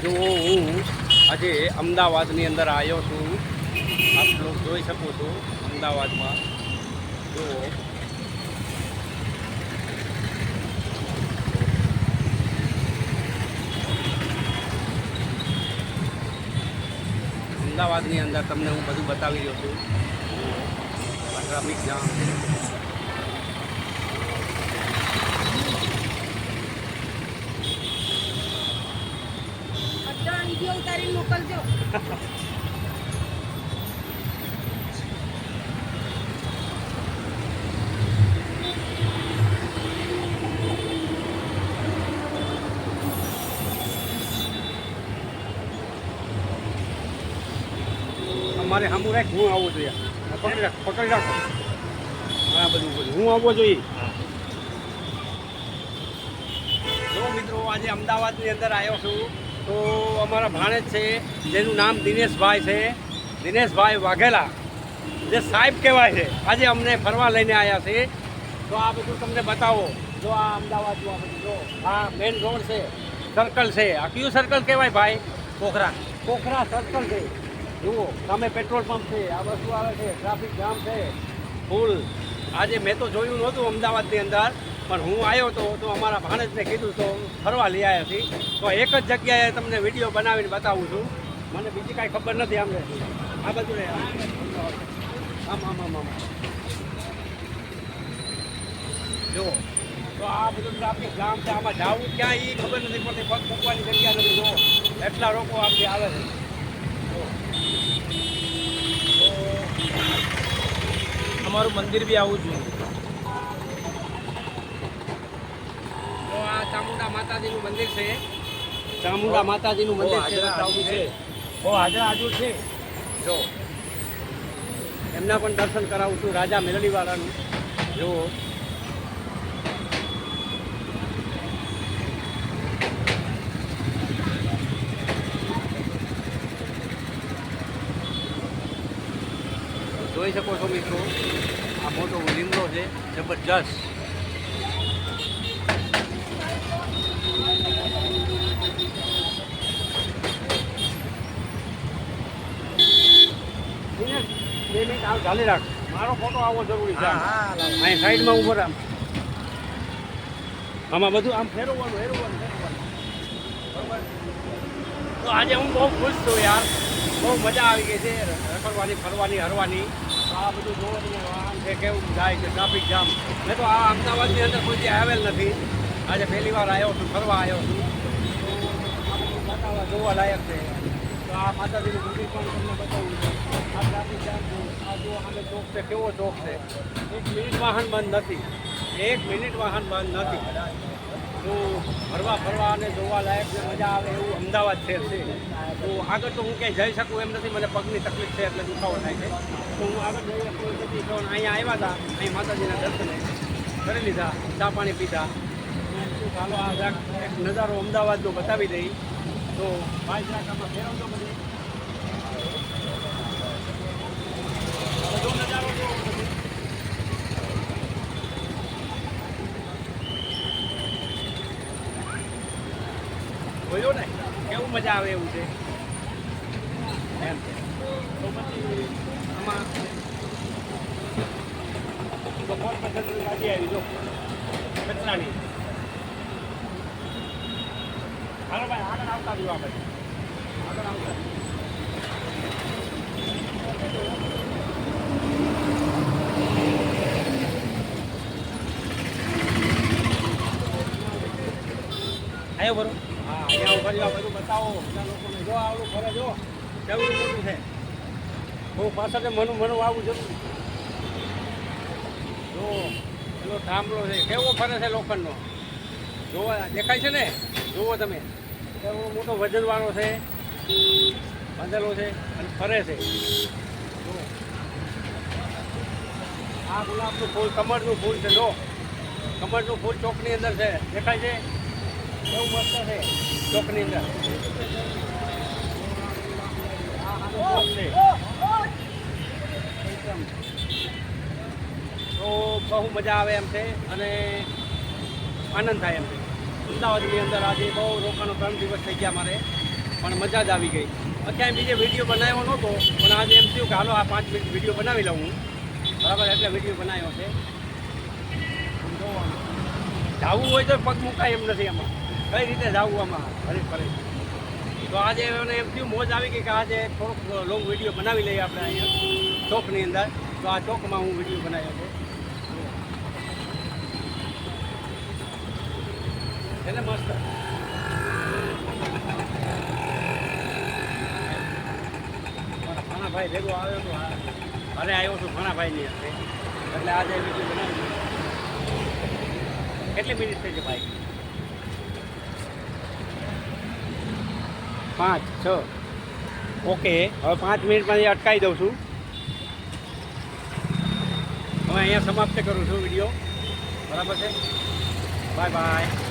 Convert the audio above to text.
જો હું આજે અમદાવાદની અંદર આવ્યો છું, આપ લોકો જોઈ શકો છો અમદાવાદમાં. જો અમદાવાદની અંદર તમને હું બધું બતાવી રહ્યો છું. ટ્રાફિક જામ વિડીયો ઉતારીને મોકલજો. અમારે સામું રાખ, હું આવવો જોઈએ. પકડી રાખો. હા, બધું હું આવવો જોઈએ. જો મિત્રો, આજે અમદાવાદની અંદર આવ્યો છું તો અમારા ભાણેજ છે જેનું નામ દિનેશભાઈ છે, દિનેશભાઈ વાઘેલા, જે સાહેબ કહેવાય છે. આજે અમને ફરવા લઈને આવ્યા છે. તો આ બધું તમને બતાવો. જો આ અમદાવાદનું આ બધું જો આ મેઇન રોડ છે, સર્કલ છે. આ કયું સર્કલ કહેવાય ભાઈ? પોખરા સર્કલ છે. જુઓ, સામે પેટ્રોલ પંપ છે, આ વસ્તુ આવે છે, ટ્રાફિક જામ છે ફૂલ. આજે મેં તો જોયું નહોતું અમદાવાદની અંદર, પણ હું આવ્યો તો અમારા ભાણેજને કીધું તો ફરવા લઈ આવ્યા છીએ. તો એક જ જગ્યાએ તમને વિડીયો બનાવીને બતાવું છું. મને બીજી કાંઈ ખબર નથી. આમને આ બધું ને આમ જો તો આ બધું ટ્રાફિક જામ છે. આમાં જવું ક્યાં એ ખબર નથી પડતી. પગ મૂકવાની જગ્યા નથી. જો એટલા લોકો આમથી આવે છે. અમારું મંદિર બી આવું જોઈએ. તો આ ચામુંડા માતાજીનું મંદિર છે. ચામુંડા માતાજીનું મંદિર છે. બહુ હાજર આજુ છે. જો એમના પણ દર્શન કરાવું છું, રાજા મેલડીવાળાનું. જુઓ જોઈ શકો છો મિત્રો, આ મોટો લીમડો છે જબરજસ્ત. બે મિનિટ આવ ચાલી રાખ, મારો ફોટો આવવો જરૂરી છે. અહીં સાઈડમાં ઉભો રાખ. આમાં બધું આમ ફેરવવાનું. બરાબર. તો આજે હું બહુ ખુશ છું યાર. બહુ મજા આવી ગઈ છે રખડવાની, ફરવાની, હરવાની. આ બધું જોવાની આમ છે, કેવું જાય છે ટ્રાફિક જામ. મેં તો આ અમદાવાદની અંદર કોઈ આવેલ નથી. આજે પહેલી વાર આવ્યો છું, ફરવા આવ્યો છું. તો બતાવવા જોવા લાયક છે. તો આ માતાજીનું મંદિર પણ તમને બતાવું છું. આ ટ્રાફિક જામ છે. આ જો સામે ચોક છે, કેવો ચોક છે. 1 મિનિટ વાહન બંધ નથી. 1 મિનિટ વાહન બંધ નથી. તો ફરવા અને જોવા લાયક છે, મજા આવે એવું અમદાવાદ શહેર છે. તો આગળ તો હું ક્યાંય જઈ શકું એમ નથી. મને પગની તકલીફ છે એટલે દુખાવો થાય છે. તો હું આગળ જઈ શકું એમ નથી. તો અહીંયા આવ્યા હતા, અહીં માતાજીના દર્શન કરી લીધા, ચા પાણી પીધા. ચાલો આ એક નજારો અમદાવાદનો બતાવી દઈ. તો ભાઈ જરાક આમાં ફેરવજો બધું. બધો નજારો જોવો બધું. જોયો ને કેવું મજા આવે એવું છે એમ. તો પછી આમાં બપોર પદ્ધતિની ગાડી આવી જો કચરાની. હાલો ભાઈ આગળ આવતા રહ્યો. આપણે આગળ આવતા આવ્યો બરો. હા, અહીંયા ઉભા રહ્યો. બધું બતાવો બધા લોકોને. જો આવડું ફરે, જો કેવું મોટું છે. બહુ પાછળ મનું આવવું જરૂરી. જો પેલો થાંભલો છે, કેવો ફરે છે લોખંડનો. જોવા દેખાય છે ને? જુઓ તમે, કેવો મોટો વજનવાળો છે, બાંધેલો છે અને ફરે છે. જો આ ગુલાબનું ફૂલ, કમળનું ફૂલ છે. જો કમળનું ફૂલ ચોકની અંદર છે, દેખાય છે? બહુ મસ્ત છે ચોકની અંદર. તો બહુ મજા આવે એમ છે અને આનંદ થાય એમ છે. અમદાવાદની અંદર આજે બહુ રોકાનો 3 દિવસ થઈ ગયા મારે. પણ મજા જ આવી ગઈ. અત્યારે બીજે વિડીયો બનાવ્યો નહોતો પણ આજે એમ થયું કે હાલો આ 5 મિનિટ વિડીયો બનાવી લઉં હું, બરાબર, એટલે વિડીયો બનાવ્યો છે. જવું હોય તો પગ મુકાય એમ નથી આમાં, કઈ રીતે જવું આમાં ફરી ફરી. તો આજે મને એમ થયું મોજ આવી ગઈ કે આજે થોડોક લોંગ વિડીયો બનાવી લઈએ આપણે અહીંયા ચોકની અંદર. તો આ ચોકમાં હું વિડીયો બનાવ્યો છે. એને મસ્ત ભાઈ ભેગો આવ્યો હતો, અરે આવ્યો છું ભાણાભાઈની હાથે, એટલે આજે વિડીયો બનાવી. કેટલી મિનિટ થઈ છે ભાઈ? 5 6. ઓકે, હવે 5 મિનિટમાં અટકાવી દઉં છું. હવે અહીંયા સમાપ્ત કરું છું વિડીયો, બરાબર છે. Bye bye.